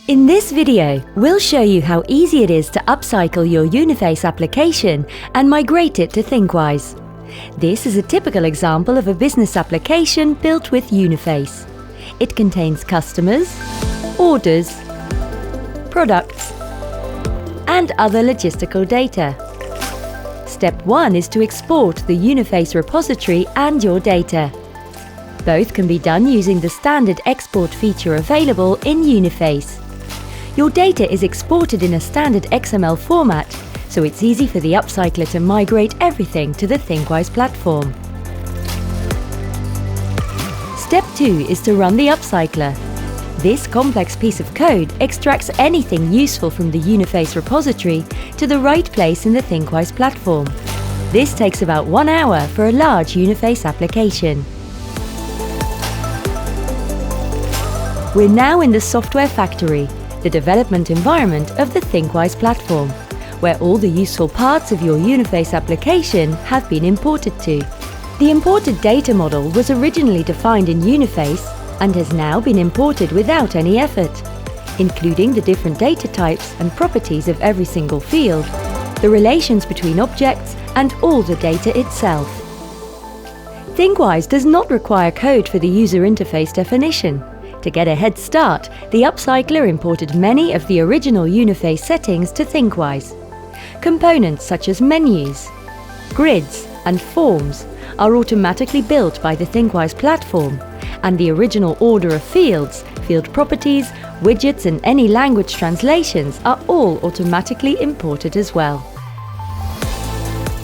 In this video, we'll show you how easy it is to upcycle your Uniface application and migrate it to Thinkwise. This is a typical example of a business application built with Uniface. It contains customers, orders, products, and other logistical data. Step 1 is to export the Uniface repository and your data. Both can be done using the standard export feature available in Uniface. Your data is exported in a standard XML format, so it's easy for the upcycler to migrate everything to the Thinkwise platform. Step 2 is to run the upcycler. This complex piece of code extracts anything useful from the Uniface repository to the right place in the Thinkwise platform. This takes about 1 hour for a large Uniface application. We're now in the Software Factory, the development environment of the Thinkwise platform, where all the useful parts of your Uniface application have been imported to. The imported data model was originally defined in Uniface and has now been imported without any effort, including the different data types and properties of every single field, the relations between objects, and all the data itself. Thinkwise does not require code for the user interface definition. To get a head start, the upcycler imported many of the original Uniface settings to Thinkwise. Components such as menus, grids, and forms are automatically built by the Thinkwise platform, and the original order of fields, field properties, widgets, and any language translations are all automatically imported as well.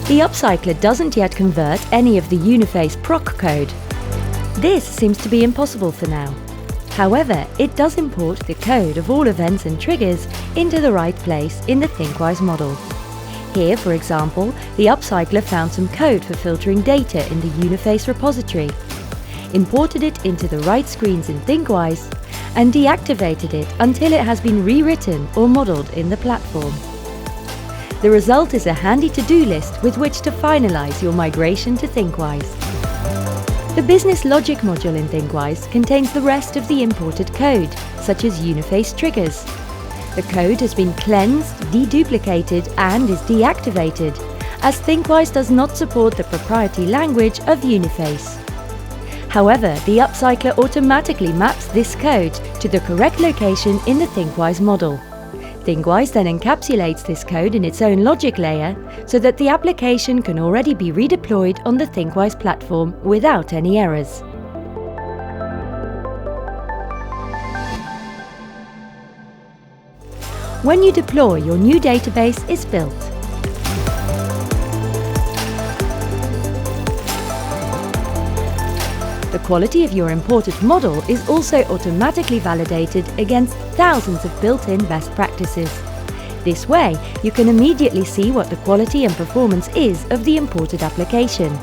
The upcycler doesn't yet convert any of the Uniface proc code. This seems to be impossible for now. However, it does import the code of all events and triggers into the right place in the Thinkwise model. Here, for example, the upcycler found some code for filtering data in the Uniface repository, imported it into the right screens in Thinkwise, and deactivated it until it has been rewritten or modeled in the platform. The result is a handy to-do list with which to finalize your migration to Thinkwise. The business logic module in Thinkwise contains the rest of the imported code, such as Uniface triggers. The code has been cleansed, deduplicated, and is deactivated, as Thinkwise does not support the proprietary language of Uniface. However, the upcycler automatically maps this code to the correct location in the Thinkwise model. Thinkwise then encapsulates this code in its own logic layer so that the application can already be redeployed on the Thinkwise platform without any errors. When you deploy, your new database is built. The quality of your imported model is also automatically validated against thousands of built-in best practices. This way, you can immediately see what the quality and performance is of the imported application.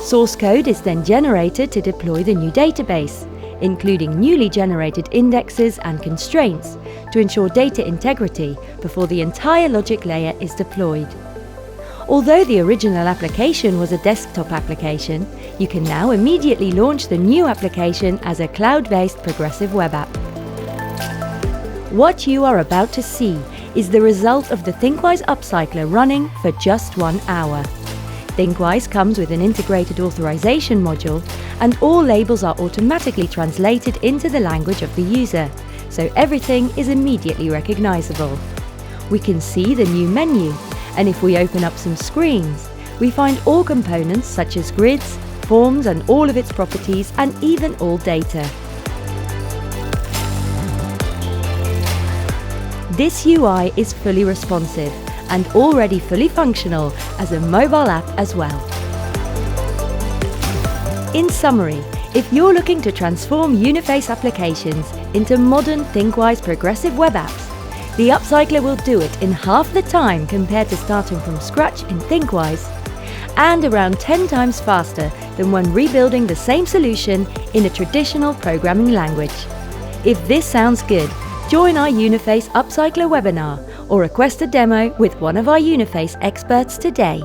Source code is then generated to deploy the new database, including newly generated indexes and constraints to ensure data integrity before the entire logic layer is deployed. Although the original application was a desktop application, you can now immediately launch the new application as a cloud-based progressive web app. What you are about to see is the result of the Thinkwise Upcycler running for just 1 hour. Thinkwise comes with an integrated authorization module, and all labels are automatically translated into the language of the user, so everything is immediately recognizable. We can see the new menu, and if we open up some screens, we find all components such as grids, forms and all of its properties, and even all data. This UI is fully responsive and already fully functional as a mobile app as well. In summary, if you're looking to transform Uniface applications into modern Thinkwise progressive web apps, the upcycler will do it in half the time compared to starting from scratch in Thinkwise, and around 10 times faster than when rebuilding the same solution in a traditional programming language. If this sounds good, join our Uniface Upcycler webinar or request a demo with one of our Uniface experts today.